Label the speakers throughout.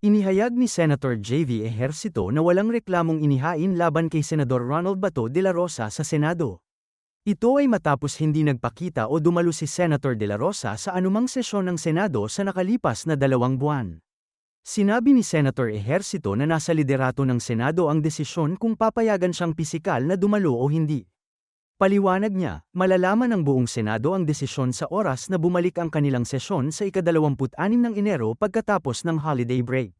Speaker 1: Inihayag ni Senator J.V. Ejercito na walang reklamong inihain laban kay Senador Ronald Bato de la Rosa sa Senado. Ito ay matapos hindi nagpakita o dumalo si Senator de la Rosa sa anumang sesyon ng Senado sa nakalipas na 2 buwan. Sinabi ni Senator Ejercito na nasa liderato ng Senado ang desisyon kung papayagan siyang pisikal na dumalo o hindi. Paliwanag niya, malalaman ng buong Senado ang desisyon sa oras na bumalik ang kanilang sesyon sa ika-26 ng Enero pagkatapos ng holiday break.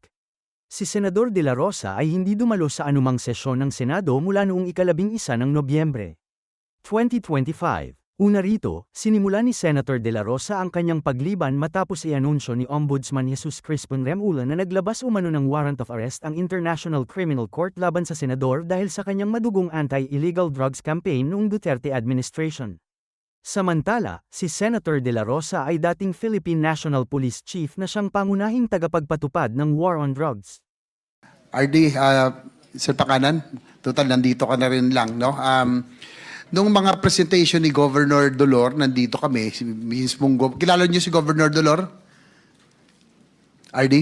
Speaker 1: Si Senador de la Rosa ay hindi dumalo sa anumang sesyon ng Senado mula noong ika-11 ng Nobyembre 2025. Una rito, sinimula ni Senator de la Rosa ang kanyang pagliban matapos i-anunsyo ni Ombudsman Jesus Crispin Remulla na naglabas umano ng warrant of arrest ang International Criminal Court laban sa senador dahil sa kanyang madugong anti-illegal drugs campaign noong Duterte administration. Samantala, si Senator de la Rosa ay dating Philippine National Police Chief na siyang pangunahing tagapagpatupad ng war on drugs.
Speaker 2: RD, Sir Pakanan, total nandito ka na rin lang, no? Nung mga presentation ni Governor Dolor, nandito kami, kilala niyo si Governor Dolor? RD?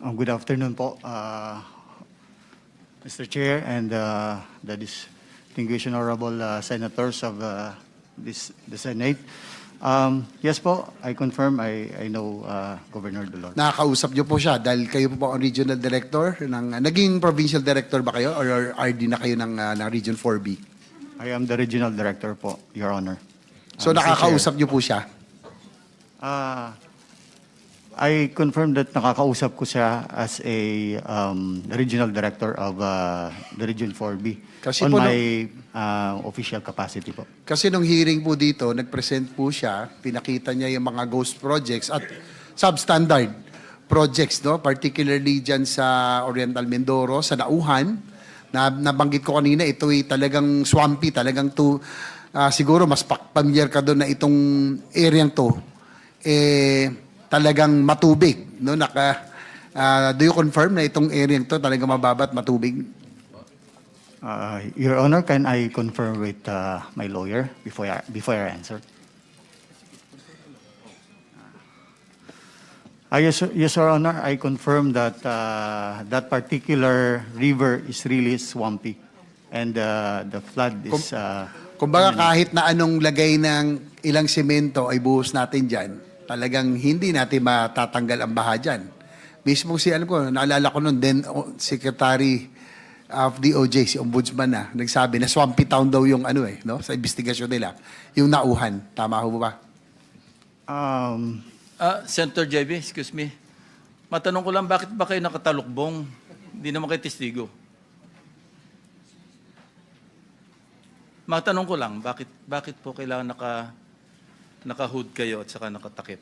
Speaker 3: Good afternoon po, Mr. Chair and the distinguished honorable senators of the Senate. Yes po, I confirm, I know Governor Dolor.
Speaker 2: Nakakausap niyo po siya dahil kayo po ang regional director ng naging provincial director ba kayo or RD na kayo ng Region 4B?
Speaker 3: I am the regional director po, Your Honor.
Speaker 2: So nakakausap niyo po siya?
Speaker 3: I confirm that nakakausap ko siya as a regional director of the Region 4B
Speaker 2: Kasi
Speaker 3: on
Speaker 2: po
Speaker 3: my official capacity po.
Speaker 2: Kasi nung hearing po dito, nag-present po siya, pinakita niya yung mga ghost projects at substandard projects, no? Particularly dyan sa Oriental Mindoro, sa Nauhan, na nabanggit ko kanina, ito ay talagang swampy, talagang siguro mas familiar ka doon na itong area to, talagang matubig, no? Do you confirm na itong area to talagang mababa at matubig?
Speaker 3: Your Honor, can I confirm with my lawyer before I answer? Yes, Your Honor, I confirm that that particular river is really swampy and the flood is...
Speaker 2: Kumbaga kahit na anong lagay ng ilang semento ay buhos natin dyan, talagang hindi natin matatanggal ang baha dyan. Mismo alam ko, naalala ko noon, then Secretary of DOJ, si Ombudsman na, nagsabi na swampy town daw yung no, sa investigasyon nila, yung Nauhan. Tama ho ba?
Speaker 4: Senator JB, excuse me. Matanong ko lang, bakit ba kayo nakatalukbong? Hindi naman kayo testigo. Matanong ko lang, bakit po kailangan naka-hood kayo at saka nakatakip?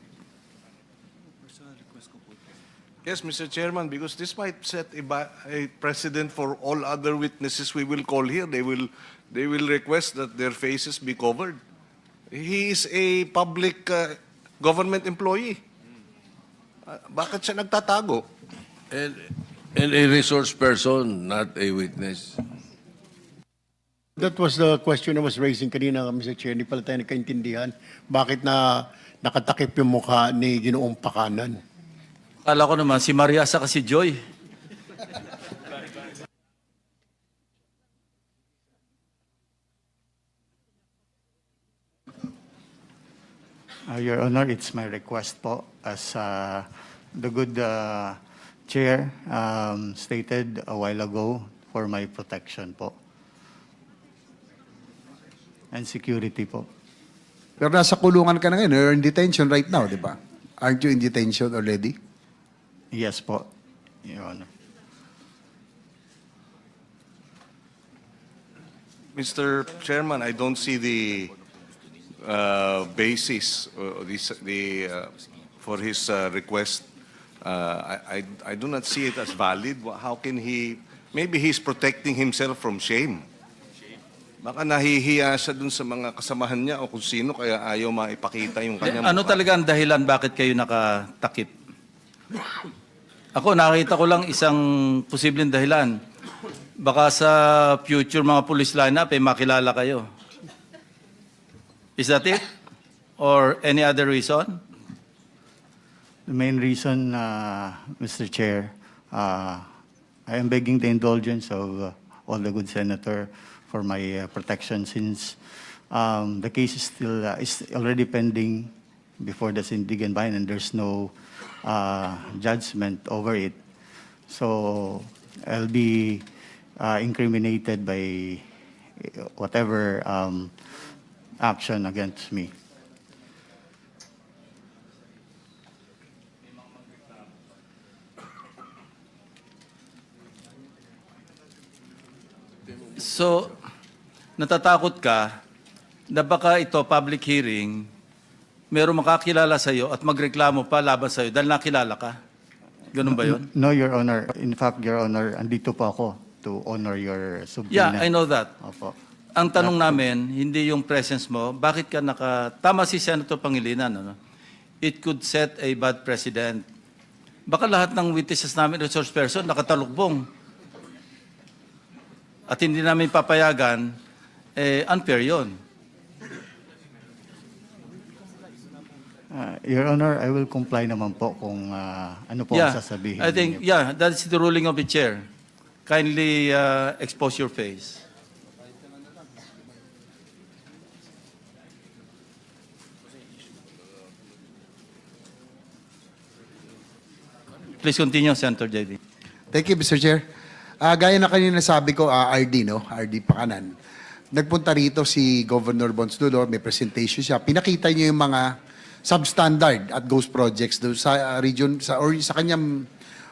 Speaker 5: Yes, Mr. Chairman, because this might set a precedent for all other witnesses we will call here. They will request that their faces be covered. He is a public government employee. Bakit siya nagtatago?
Speaker 6: And a resource person, not a witness.
Speaker 7: That was the question I was raising kanina, Mr. Chair. Hindi pala tayo nagkaintindihan. Bakit na nakatakip yung mukha ni Ginoong Pakanan?
Speaker 4: Akala ko naman, si Maria saka si Joy.
Speaker 3: Your Honor, it's my request po as the good chair stated a while ago for my protection po and security po.
Speaker 2: Pero nasa kulungan ka na ngayon, you're in detention right now, di ba? Aren't you in detention already?
Speaker 3: Yes po, Your Honor.
Speaker 5: Mr. Chairman, I don't see the basis for his request. I do not see it as valid. How can he? Maybe he's protecting himself from shame. Baka nahihiya siya dun sa mga kasamahan niya o kung sino kaya ayaw maipakita yung kanyang
Speaker 4: Ano talaga ang dahilan bakit kayo nakatakip? Ako, nakita ko lang isang posibleng dahilan. Baka sa future mga police lineup, makilala kayo. Is that it? Or any other reason?
Speaker 3: The main reason, Mr. Chair, I am begging the indulgence of all the good senator for my protection since the case is already pending before the Sindigan-Bayan and there's no judgment over it. So I'll be incriminated by whatever action against me.
Speaker 4: So, natatakot ka na baka ito, public hearing, meron makakilala sa'yo at magreklamo pa laban sa'yo dahil nakilala ka? Ganun ba yun?
Speaker 3: No, Your Honor. In fact, Your Honor, andito po ako to honor your
Speaker 4: Yeah,
Speaker 3: subpoena.
Speaker 4: I know that.
Speaker 3: Opo.
Speaker 4: Ang tanong namin, hindi yung presence mo, bakit ka tama si Senator Pangilinan, ano? It could set a bad precedent. Baka lahat ng witnesses namin, resource person, nakatalukbong. At hindi namin papayagan, unfair yun.
Speaker 3: Your Honor, I will comply naman po kung ano po ang sasabihin
Speaker 4: I think,
Speaker 3: ninyo.
Speaker 4: yeah, that's the ruling of the chair. Kindly expose your face. Please continue, Senator JV.
Speaker 2: Thank you, Mr. Chair. Gaya na kanina sabi ko, RD, no? RD Pakanan. Nagpunta rito si Governor Bonsdulor, may presentation siya. Pinakita niya yung mga substandard at ghost projects doon sa region, or sa kanyang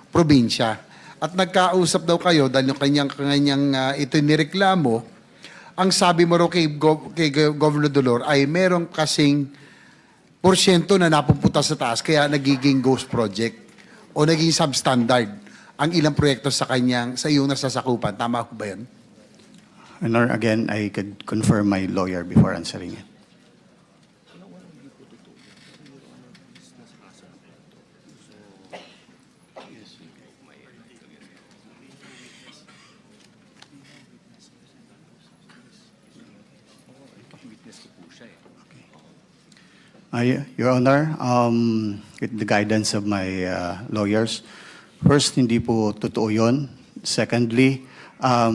Speaker 2: probinsya. At nagkausap daw kayo dahil yung kanyang ito nireklamo. Ang sabi mo raw kay Governor Dolor ay merong kasing porsyento na napupunta sa taas kaya nagiging ghost project o naging substandard ang ilang proyekto sa iyong nasasakupan. Tama ko ba yun?
Speaker 3: Honor, again, I could confirm my lawyer before answering it. Your Honor, with the guidance of my lawyers, first, hindi po totoo yun. Secondly,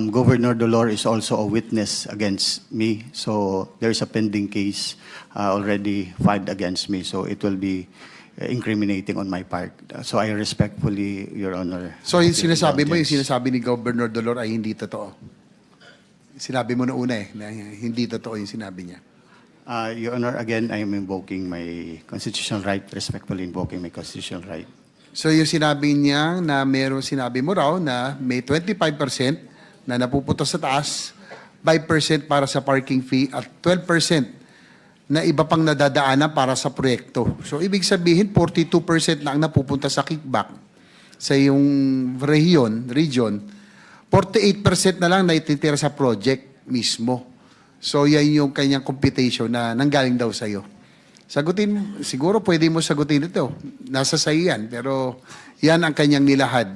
Speaker 3: Governor Dolor is also a witness against me. So there's a pending case already filed against me. So it will be incriminating on my part. So I respectfully, Your Honor.
Speaker 2: So yung sinasabi mo, yung
Speaker 3: indulgence.
Speaker 2: sinasabi ni Governor Dolor ay hindi totoo. Sinabi mo na una na hindi totoo yung sinabi niya.
Speaker 3: Your Honor, again, I am invoking my constitutional right, respectfully invoking my constitutional right.
Speaker 2: So yung sinabi niya na sinabi mo raw na may 25% na napupunta sa taas, 5% para sa parking fee at 12% na iba pang nadadaanan para sa proyekto. So ibig sabihin 42% na ang napupunta sa kickback sa yung region, 48% na lang naititira sa project mismo. So yan yung kanyang computation na nanggaling daw sa'yo. Sagutin, siguro pwede mo sagutin ito. Nasa sa'yo yan. Pero yan ang kanyang nilahad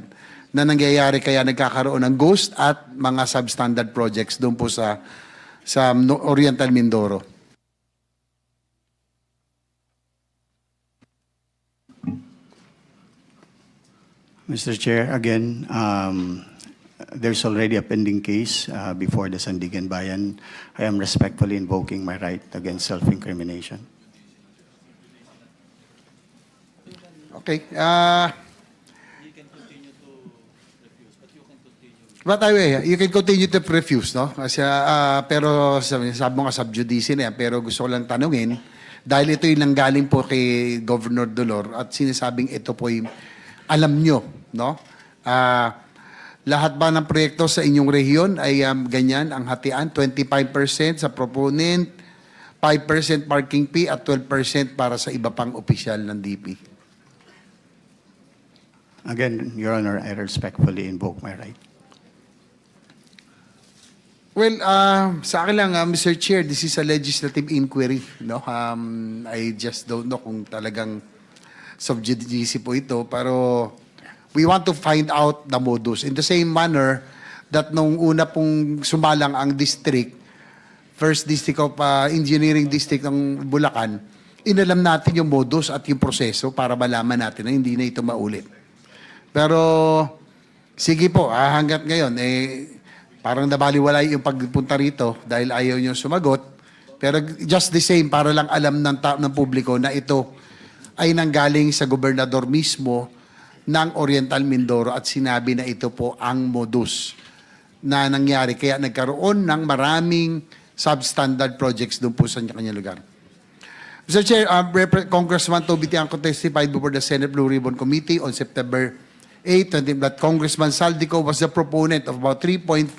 Speaker 2: na nangyayari kaya nagkakaroon ng ghost at mga substandard projects doon po sa Oriental Mindoro.
Speaker 3: Mr. Chair, again, there's already a pending case before the Sandigan-Bayan. I am respectfully invoking my right against self-incrimination.
Speaker 2: Okay. But anyway, you can continue to refuse, no? Kasi, pero sabi mo nga sub judice na yan, pero gusto ko lang tanungin, dahil ito yung nanggaling po kay Governor Dolor at sinasabing ito po yung alam nyo, no? Lahat ba ng proyekto sa inyong rehiyon ay ganyan ang hatian? 25% sa proponent, 5% parking fee at 12% para sa iba pang opisyal ng DP.
Speaker 3: Again, Your Honor, I respectfully invoke my right.
Speaker 2: Well, sa akin lang, Mr. Chair, this is a legislative inquiry. No? I just don't know kung talagang sub judice po ito, pero we want to find out the modus. In the same manner that nung una pong sumalang ang district, First District of Engineering District ng Bulacan, inalam natin yung modus at yung proseso para malaman natin na hindi na ito maulit. Pero, sige po, hanggat ngayon, parang nabaliwalay yung pagpunta rito dahil ayaw nyo sumagot. Pero just the same, para lang alam ng publiko na ito ay nanggaling sa gobernador mismo ng Oriental Mindoro at sinabi na ito po ang modus na nangyari. Kaya nagkaroon ng maraming substandard projects doon po sa kanyang lugar. Mr. Chair, Congressman Toby Tiangco testified before the Senate Blue Ribbon Committee on September 8 that Congressman Saldico was the proponent of about 3.5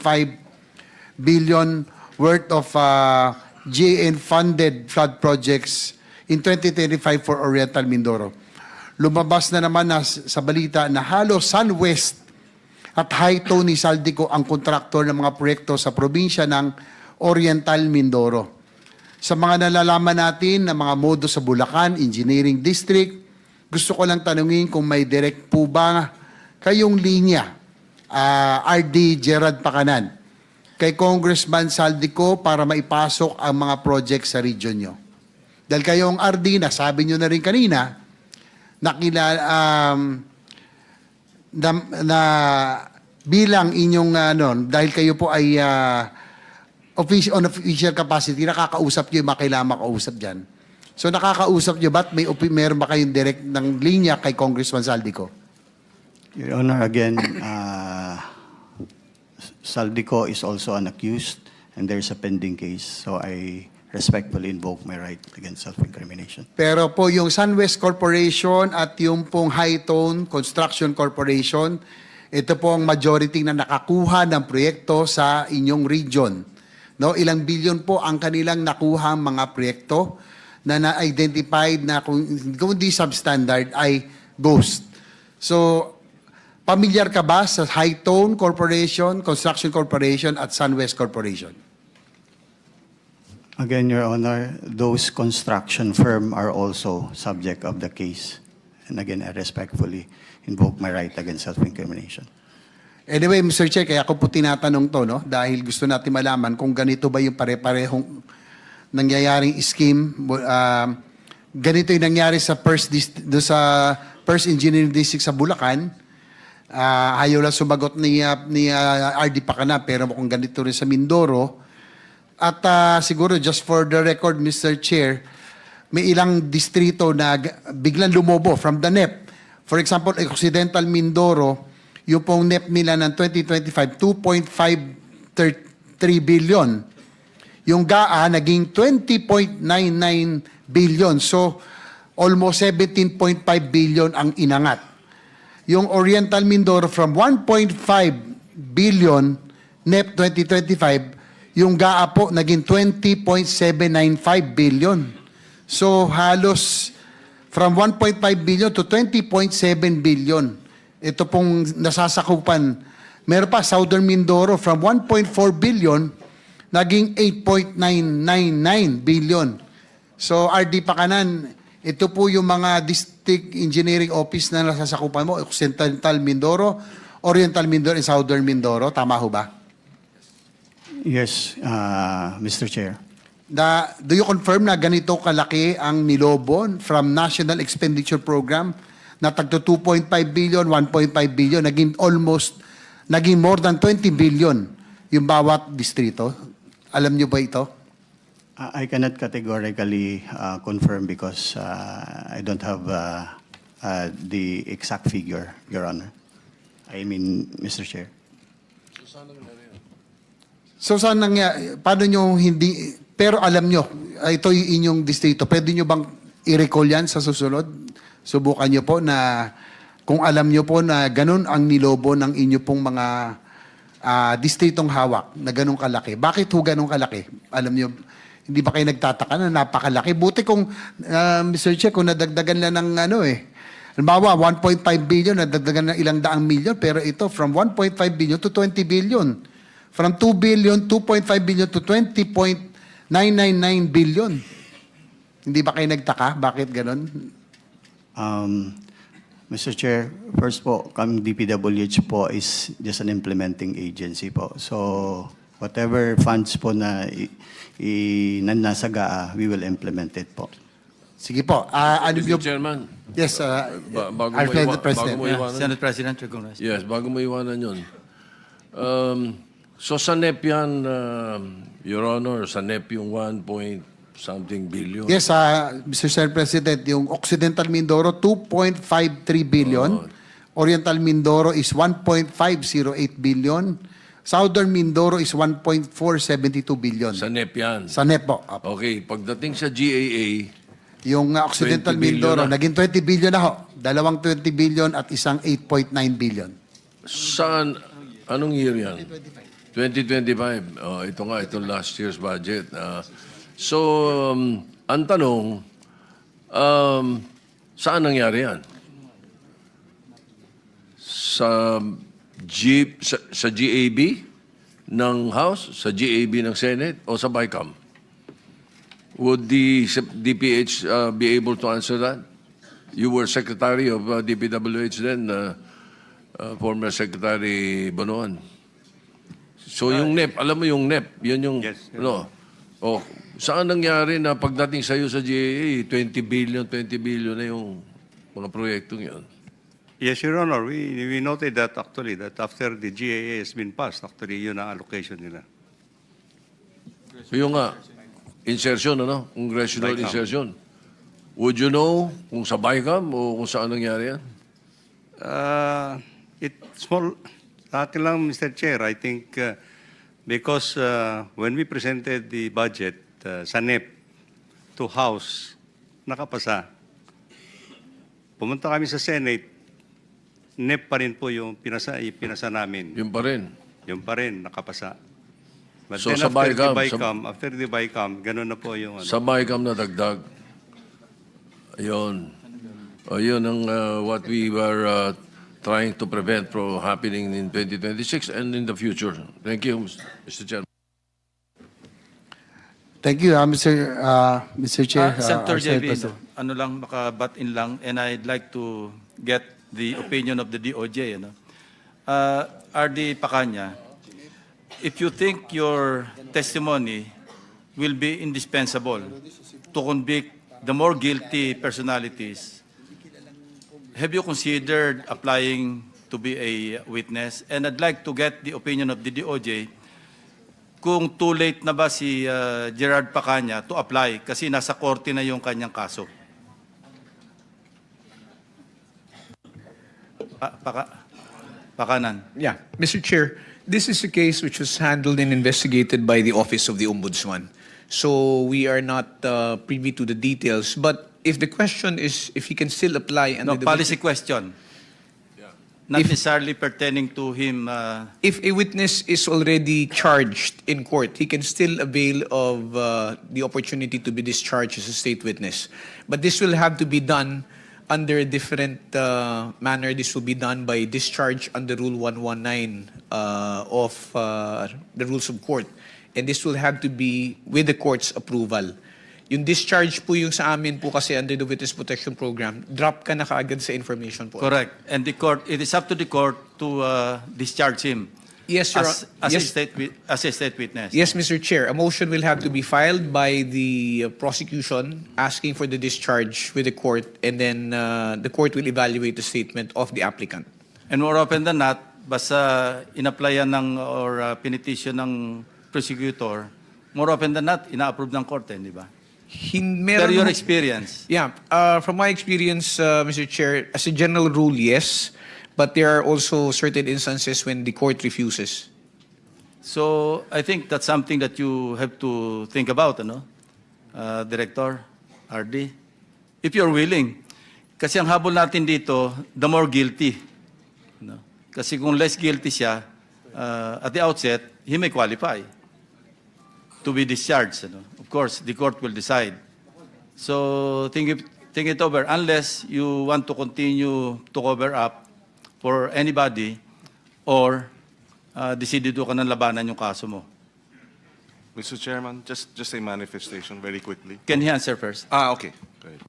Speaker 2: billion worth of GN-funded flood projects in 2025 for Oriental Mindoro. Lumabas na naman sa balita na halos SunWest at Hi-Tone ni Saldico ang kontraktor ng mga proyekto sa probinsya ng Oriental Mindoro. Sa mga nalalaman natin na mga modo sa Bulacan Engineering District, gusto ko lang tanungin kung may direct po ba kayong linya, RD Gerard Pacanan, kay Congressman Saldico para maipasok ang mga project sa region nyo. Dahil kayong RD, nasabi nyo na rin kanina, na bilang inyong, dahil kayo po ay on official capacity, nakakausap nyo yung mga kailangan makausap dyan. So nakakausap nyo ba't meron ba kayong direct ng linya kay Congressman Saldico?
Speaker 3: Your Honor, again, Saldico is also an accused and there's a pending case. So I respectfully invoke my right against self-incrimination.
Speaker 2: Pero po yung SunWest Corporation at yung pong Hi-Tone Construction Corporation, ito po ang majority na nakakuha ng proyekto sa inyong region. No, ilang bilyon po ang kanilang nakuha mga proyekto na na-identified na kung di substandard ay ghost. So, pamilyar ka ba sa Hi-Tone Corporation, Construction Corporation at SunWest Corporation?
Speaker 3: Again, Your Honor, those construction firm are also subject of the case. And again, I respectfully invoke my right against self-incrimination.
Speaker 2: Anyway, Mr. Chair, kaya ako po tinatanong to, no? Dahil gusto natin malaman kung ganito ba yung pare-parehong nangyayaring scheme. Ganito yung nangyari sa First Engineering District sa Bulacan. Ayaw lang sumagot ni RD Pacanan, pero kung ganito rin sa Mindoro. At siguro, just for the record, Mr. Chair, may ilang distrito na biglang lumobo from the NEP. For example, Occidental Mindoro, yung pong NEP nila ng 2025, 2.533 billion. Yung GAA, naging 20.99 billion. So, almost 17.5 billion ang inangat. Yung Oriental Mindoro, from 1.5 billion NEP 2025, yung GAA po, naging 20.795 billion. So, halos from 1.5 billion to 20.7 billion. Ito pong nasasakupan. Meron pa, Southern Mindoro, from 1.4 billion, naging 8.999 billion. So, RD Pacanan, ito po yung mga district engineering office na nasasakupan mo, Occidental Mindoro, Oriental Mindoro, and Southern Mindoro. Tama ho ba?
Speaker 3: Yes, Mr. Chair.
Speaker 2: Do you confirm na ganito kalaki ang nilobon from National Expenditure Program na tagto 2.5 billion, 1.5 billion, naging more than 20 billion yung bawat distrito? Alam niyo ba ito?
Speaker 3: I cannot categorically confirm because I don't have the exact figure, Your Honor. I mean, Mr. Chair.
Speaker 2: So saan nangyari? Paano nyo hindi, pero alam nyo, ito yung inyong distrito, pwede nyo bang i-recall yan sa susunod? Subukan nyo po na, kung alam nyo po na ganun ang nilobo ng inyo pong mga distritong hawak, na ganun kalaki. Bakit ho ganun kalaki? Alam nyo, hindi ba kayo nagtataka na napakalaki? Buti kung, Mr. Che, kung nadagdagan lang ng halimbawa, 1.5 billion, nadagdagan ng ilang daang milyon, pero ito, from 1.5 billion to 20 billion. From 2 billion, 2.5 billion to 20.999 billion. Hindi ba kayo nagtaka? Bakit ganun?
Speaker 3: Mr. Chair, first po, kami DPWH po is just an implementing agency po. So, whatever funds po na nasa GAA, we will implement it po.
Speaker 2: Sige po. Ano
Speaker 6: Mr.
Speaker 2: yung...
Speaker 6: Chairman,
Speaker 2: Yes,
Speaker 6: bago
Speaker 2: our
Speaker 6: mo iwa-
Speaker 2: President.
Speaker 6: bago mo
Speaker 4: Yeah,
Speaker 6: iwanan.
Speaker 4: Senate President, recognize.
Speaker 6: Yes, bago mo iwanan yun. So sa NEP yan, Your Honor, sa NEP yung 1 point something billion.
Speaker 2: Yes, Mr. Senate President, yung Occidental Mindoro, 2.53 billion. Oriental Mindoro is 1.508 billion. Southern Mindoro is 1.472 billion.
Speaker 6: Sa NEP yan.
Speaker 2: Sa NEP po. Apo.
Speaker 6: Okay, pagdating sa GAA,
Speaker 2: Yung Occidental
Speaker 6: 20 billion
Speaker 2: Mindoro,
Speaker 6: na.
Speaker 2: naging 20 billion na ho. Dalawang 20 billion at isang 8.9 billion.
Speaker 6: saan, anong year yan? 2025. Oh, ito nga, ito last year's budget. Ang tanong, saan nangyari yan? Sa GAB ng House, sa GAB ng Senate, o sa BICAM? Would the DPH be able to answer that? You were Secretary of DPWH then, former Secretary Bonoan. So yung NEP, alam mo yung NEP, yun yung, ano, saan nangyari na pagdating sa'yo sa GAA, 20 billion na yung mga proyektong yun?
Speaker 8: Yes, Your Honor. We noted that actually, that after the GAA has been passed, actually, yun ang allocation nila.
Speaker 6: So yung nga, insertion, ano? Congressional
Speaker 8: BICAM.
Speaker 6: insertion. Would you know kung sa BICAM o kung saan nangyari yan?
Speaker 8: It's small, sa akin lang, Mr. Chair, I think because when we presented the budget sa NEP to House, nakapasa. Pumunta kami sa Senate, NEP pa rin po yung pinasa namin.
Speaker 6: Yun pa rin.
Speaker 8: Yung pa rin, nakapasa. But
Speaker 6: So
Speaker 8: then
Speaker 6: sa
Speaker 8: after the BICAM, ganun na po yung ano.
Speaker 6: Sa BICAM na dagdag. Ayun. Yun ang what we were trying to prevent from happening in 2026 and in the future. Thank you, Mr. Chairman.
Speaker 2: Thank you, Mr. Chair.
Speaker 4: Senator
Speaker 2: our Senate
Speaker 4: JV,
Speaker 2: President.
Speaker 4: ano lang, makabat in lang, and I'd like to get the opinion of the DOJ. Ano? RD Pacanya, if you think your testimony will be indispensable to convict the more guilty personalities, have you considered applying to be a witness? And I'd like to get the opinion of the DOJ kung too late na ba si Gerard Pacanya to apply kasi nasa korte na yung kanyang kaso. Pakanan.
Speaker 9: Yeah, Mr. Chair, this is a case which was handled and investigated by the Office of the Ombudsman. So we are not privy to the details. But if the question is if he can still apply under
Speaker 4: No,
Speaker 9: the
Speaker 4: policy question. Not necessarily pertaining to him.
Speaker 9: if a witness is already charged in court, he can still avail of the opportunity to be discharged as a state witness. But this will have to be done under a different manner. This will be done by discharge under Rule 119 of the Rules of Court. And this will have to be with the court's approval. Yung discharge po yung sa amin po kasi under the Witness Protection Program, drop ka na kaagad sa information po.
Speaker 4: Correct. And the court, it is up to the court to discharge him
Speaker 9: Yes, Your
Speaker 4: as
Speaker 9: Hon-
Speaker 4: a
Speaker 9: yes.
Speaker 4: state witness.
Speaker 9: Yes, Mr. Chair. A motion will have to be filed by the prosecution asking for the discharge with the court, and then the court will evaluate the statement of the applicant.
Speaker 4: And more often than not, basta in-applyan ng or pinetition ng prosecutor, more often than not, ina-approve ng korte, di ba? Pero your experience.
Speaker 9: Yeah, from my experience, Mr. Chair, as a general rule, yes, but there are also certain instances when the court refuses.
Speaker 4: So I think that's something that you have to think about, ano? Director, RD. If you're willing. Kasi ang habol natin dito, the more guilty. No? Kasi kung less guilty siya, at the outset, he may qualify to be discharged. Ano? Of course, the court will decide. So think it over. Unless you want to continue to cover up for anybody or desidido ka ng labanan yung kaso mo.
Speaker 5: Mr. Chairman, just a manifestation very quickly.
Speaker 4: Can he answer first?
Speaker 5: Okay. Go ahead.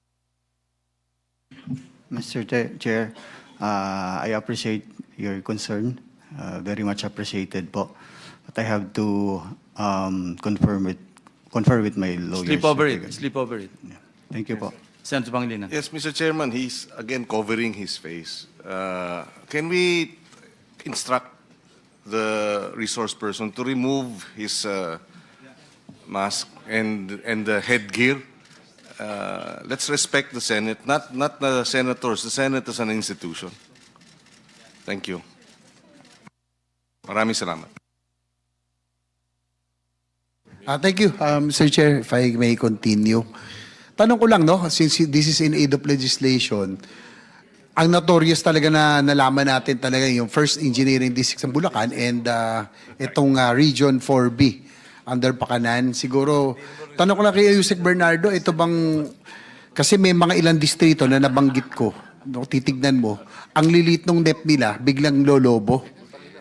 Speaker 3: Mr. Chair, I appreciate your concern. Very much appreciated po. But I have to confer with my lawyers.
Speaker 4: Sleep over it. Sleep over it.
Speaker 3: Thank you po.
Speaker 4: Senator Pangilinan.
Speaker 5: Yes, Mr. Chairman, he's again covering his face. Can we instruct the resource person to remove his mask and the headgear? Let's respect the Senate, not the senators. The Senate is an institution. Thank you. Maraming salamat.
Speaker 2: Thank you, Mr. Chair, if I may continue. Tanong ko lang, no, since this is in aid of legislation, ang notorious talaga na nalaman natin talaga yung first engineering district sa Bulacan and itong Region 4B under Pakanan. Siguro, tanong ko lang kay Yusek Bernardo, ito bang, kasi may mga ilang distrito na nabanggit ko, no, titignan mo, ang lilit ng NEP nila, biglang lolobo.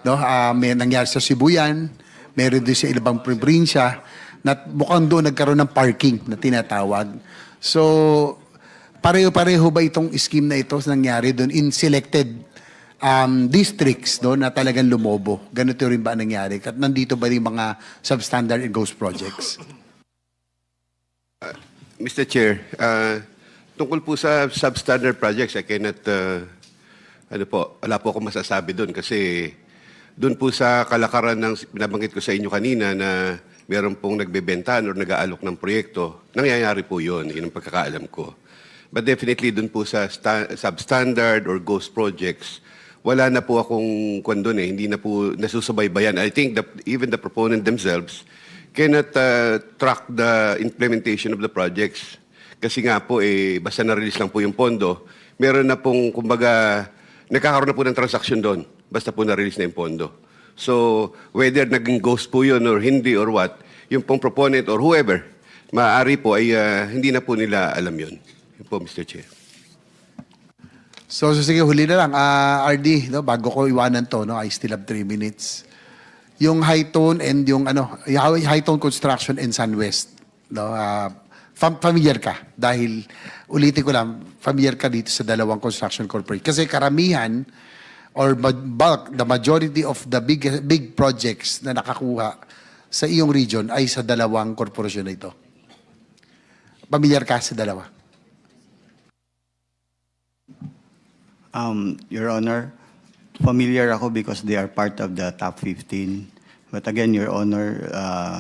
Speaker 2: No, may nangyari sa Sibuyan, meron din sa ibang probinsya, na mukhang doon nagkaroon ng parking na tinatawag. So, pareho-pareho ba itong scheme na ito nangyari doon in selected districts no, na talagang lumobo? Ganito rin ba nangyari? At nandito ba yung mga substandard and ghost projects?
Speaker 10: Mr. Chair, tungkol po sa substandard projects, I cannot, wala po akong masasabi doon kasi doon po sa kalakaran ng binabanggit ko sa inyo kanina na meron pong nagbebentahan o nag-aalok ng proyekto, nangyayari po yun, yun ang pagkakaalam ko. But definitely doon po sa substandard or ghost projects, wala na po akong kwan doon hindi na po nasusubaybayan. I think that even the proponent themselves cannot track the implementation of the projects. Kasi nga po, basta na-release lang po yung pondo, meron na pong, kumbaga, nagkakaroon na po ng transaction doon, basta po na-release na yung pondo. So, whether naging ghost po yun or hindi or what, yung pong proponent or whoever, maaari po ay hindi na po nila alam yun. Yun po, Mr. Chair.
Speaker 2: So sige, huli na lang. RD, no, bago ko iwanan to, no, I still have 3 minutes. Yung high tone and yung high tone construction in Sunwest, no, familiar ka dahil ulitin ko lang, familiar ka dito sa dalawang construction corporate. Kasi karamihan or bulk, the majority of the big projects na nakakuha sa iyong region ay sa dalawang korporasyon na ito. Familiar ka sa dalawa?
Speaker 3: Your Honor, familiar ako because they are part of the top 15. But again, Your Honor,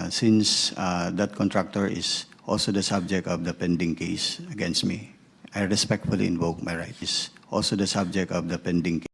Speaker 3: since that contractor is also the subject of the pending case against me, I respectfully invoke my right. Is also the subject of the pending case.